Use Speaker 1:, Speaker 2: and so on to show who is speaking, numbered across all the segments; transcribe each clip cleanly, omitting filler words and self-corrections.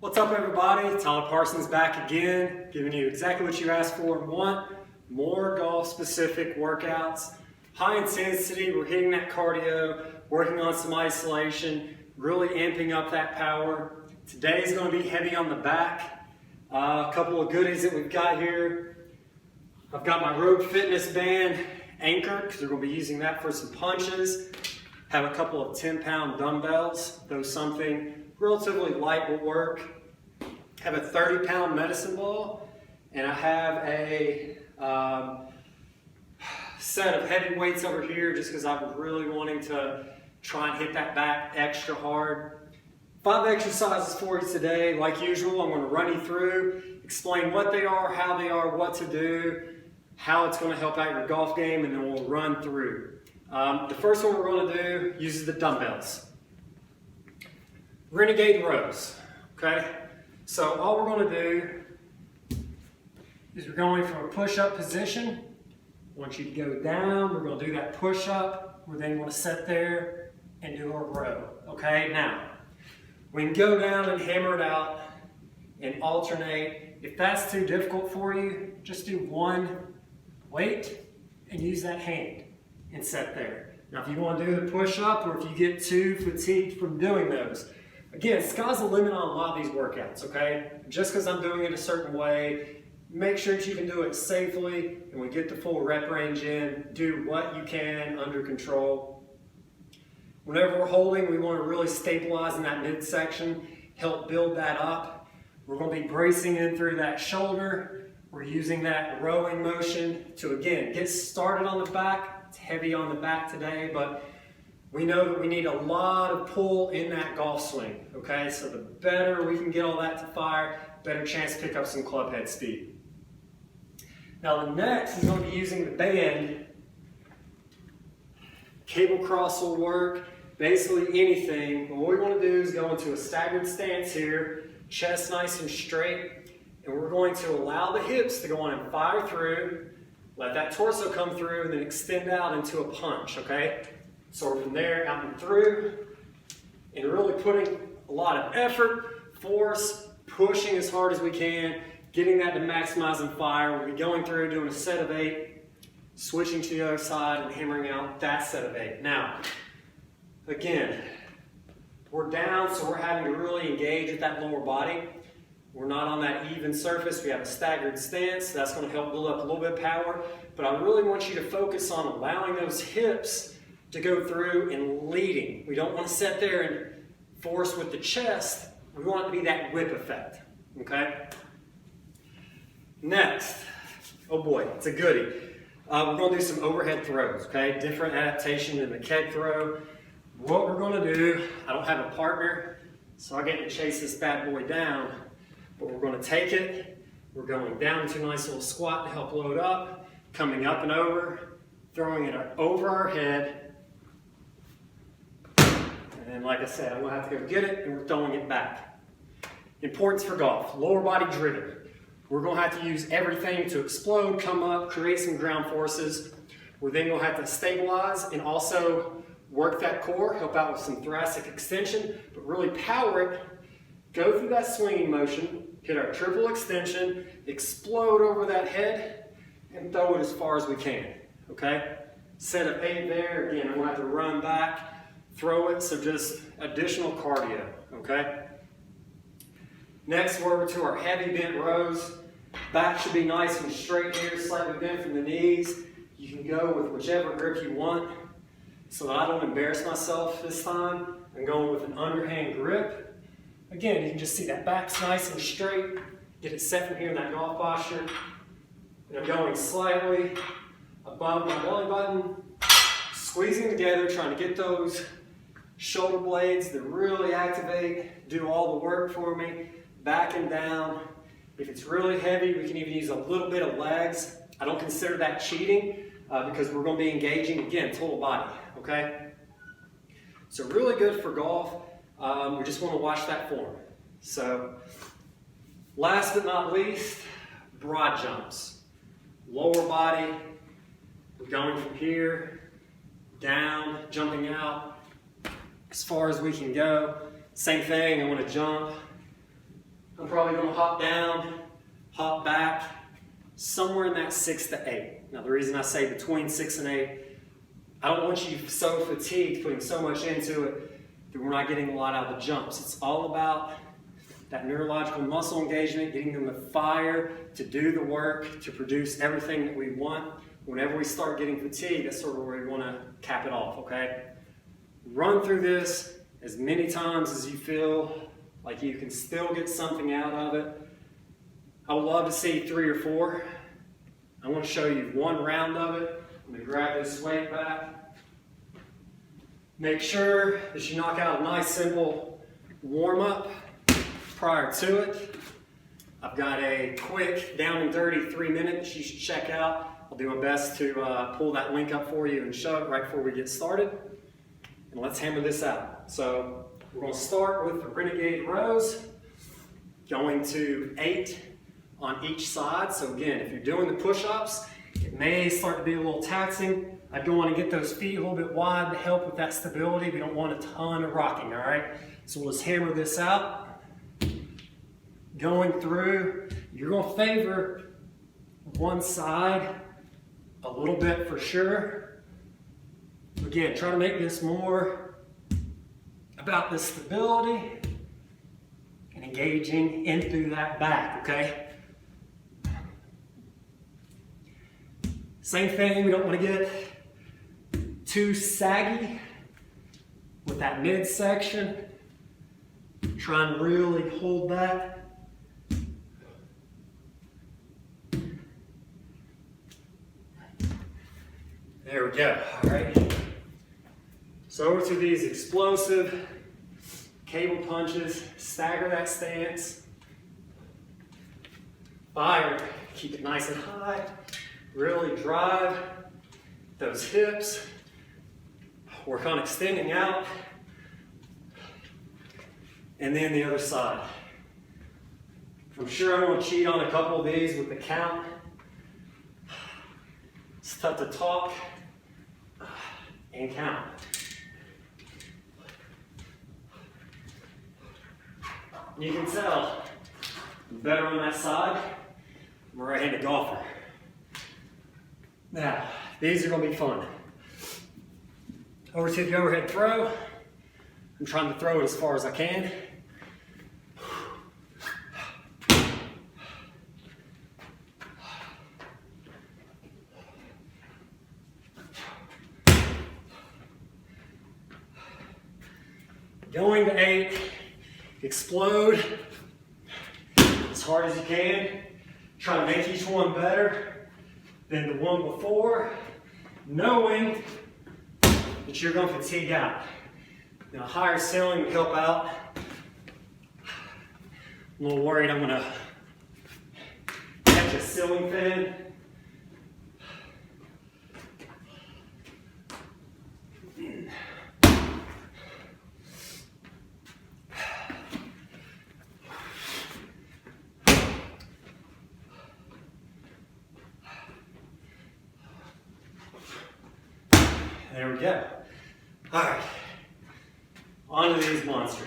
Speaker 1: What's up, everybody? Tyler Parsons back again, giving you exactly what you asked for and want. More golf-specific workouts. High intensity, we're hitting that cardio, working on some isolation, really amping up that power. Today is going to be heavy on the back. A couple of goodies that we've got here. I've got my Rogue Fitness band anchored because we're going to be using that for some punches. Have a couple of 10-pound dumbbells, though something relatively light will work. Have a 30-pound medicine ball, and I have a set of heavy weights over here just because I'm really wanting to try and hit that back extra hard. 5 exercises for you today. Like usual, I'm going to run you through, explain what they are, how they are, what to do, how it's going to help out your golf game, and then we'll run through. The first one we're going to do uses the dumbbells. Renegade Rows, okay? So all we're going to do is we're going from a push-up position. I want you to go down. We're going to do that push-up. We're then going to sit there and do a row, okay? Now, we can go down and hammer it out and alternate. If that's too difficult for you, just do one weight and use that hand and sit there. Now, if you want to do the push-up or if you get too fatigued from doing those, again, sky's the limit on a lot of these workouts, okay? Just because I'm doing it a certain way, make sure that you can do it safely, and we get the full rep range in. Do what you can under control. Whenever we're holding, we want to really stabilize in that midsection, help build that up. We're going to be bracing in through that shoulder. We're using that rowing motion to, again, get started on the back. It's heavy on the back today, but we know that we need a lot of pull in that golf swing, okay? So the better we can get all that to fire, better chance to pick up some club head speed. Now the next is going to be using the band. Cable cross will work, basically anything. What we want to do is go into a staggered stance here, chest nice and straight, and we're going to allow the hips to go on and fire through, let that torso come through, and then extend out into a punch, okay? So from there, out and through, and really putting a lot of effort, force, pushing as hard as we can, getting that to maximizing fire. We'll be going through, doing a set of 8, switching to the other side and hammering out that set of 8. Now, again, we're down, so we're having to really engage with that lower body. We're not on that even surface. We have a staggered stance, so that's going to help build up a little bit of power. But I really want you to focus on allowing those hips to go through and leading. We don't want to sit there and force with the chest. We want it to be that whip effect, okay? Next, oh boy, it's a goodie. We're going to do some overhead throws, okay? Different adaptation than the keg throw. What we're going to do, I don't have a partner, so I get to chase this bad boy down, but we're going to take it. We're going down into a nice little squat to help load up, coming up and over, throwing it over our head. And like I said, I'm going to have to go get it, and we're throwing it back. Importance for golf, lower body driven. We're going to have to use everything to explode, come up, create some ground forces. We're then going to have to stabilize and also work that core, help out with some thoracic extension, but really power it, go through that swinging motion, hit our triple extension, explode over that head, and throw it as far as we can, okay? Set of 8 there. Again, I'm going to have to run back, throw it, so just additional cardio, okay? Next, we're over to our heavy bent rows. Back should be nice and straight here, slightly bent from the knees. You can go with whichever grip you want. So that I don't embarrass myself this time, I'm going with an underhand grip. Again, you can just see that back's nice and straight. Get it set from here in that golf posture. And I'm going slightly above my belly button, squeezing together, trying to get those shoulder blades to really activate, do all the work for me, back and down. If it's really heavy, we can even use a little bit of legs. I don't consider that cheating because we're going to be engaging, again, total body, okay? So really good for golf. We just want to watch that form. So last but not least, broad jumps. Lower body, we're going from here, down, jumping out as far as we can go. Same thing, I want to jump I'm probably going to hop down, hop back, somewhere in that 6 to 8. Now the reason I say between 6 and 8, I don't want you so fatigued putting so much into it that we're not getting a lot out of the jumps. It's all about that neurological muscle engagement, getting them the fire to do the work, to produce everything that we want. Whenever we start getting fatigued, that's sort of where we want to cap it off, okay? Run through this as many times as you feel like you can still get something out of it. I would love to see 3 or 4. I want to show you one round of it. I'm going to grab this weight back. Make sure that you knock out a nice simple warm-up prior to it. I've got a quick down and dirty 3 minutes you should check out. I'll do my best to pull that link up for you and show it right before we get started. And let's hammer this out. So we're going to start with the Renegade Rows, going to 8 on each side. So again, if you're doing the push-ups, it may start to be a little taxing. I do want to get those feet a little bit wide to help with that stability. We don't want a ton of rocking, all right? So we'll just hammer this out. Going through, you're going to favor one side a little bit for sure. Again, try to make this more about the stability and engaging in through that back, okay? Same thing, we don't want to get too saggy with that midsection. Try and really hold that. There we go, all right. So over to these explosive cable punches, stagger that stance, fire, keep it nice and high, really drive those hips, work on extending out, and then the other side. I'm sure I'm going to cheat on a couple of these with the count. It's tough to talk and count. You can tell I'm better on that side. I'm a right-handed golfer. Now, these are going to be fun. Over to the overhead throw. I'm trying to throw it as far as I can. Going to 8, explode as hard as you can. Try to make each one better than the one before, knowing that you're going to fatigue out. Now, higher ceiling would help out. I'm a little worried I'm going to catch a ceiling fan. There we go. All right, on to these monsters.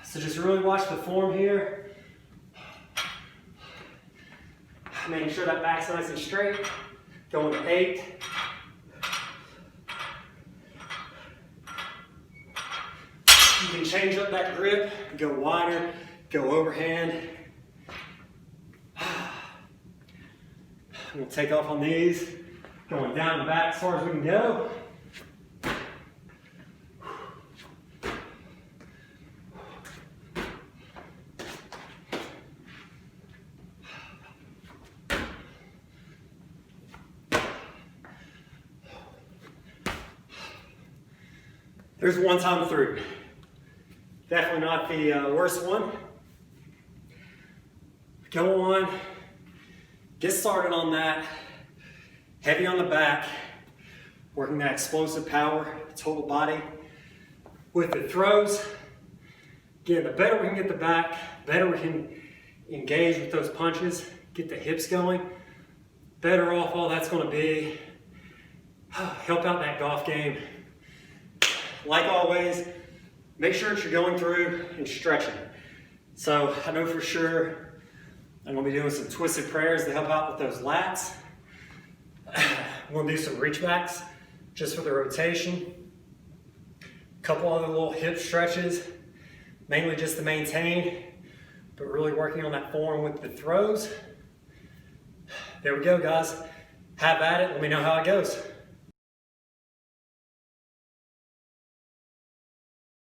Speaker 1: So just really watch the form here. Making sure that back's nice and straight. Going to 8. You can change up that grip, go wider, go overhand. I'm going to take off on these, going down and back as far as we can go. There's one time through. Definitely not the worst one. Go on. Get started on that, heavy on the back, working that explosive power, total body. With the throws, again, the better we can get the back, better we can engage with those punches, get the hips going, better off all that's going to be. Help out that golf game. Like always, make sure that you're going through and stretching. So I know for sure I'm going to be doing some twisted prayers to help out with those lats. I'm going to do some reach backs just for the rotation. A couple other little hip stretches, mainly just to maintain, but really working on that form with the throws. There we go, guys. Have at it. Let me know how it goes.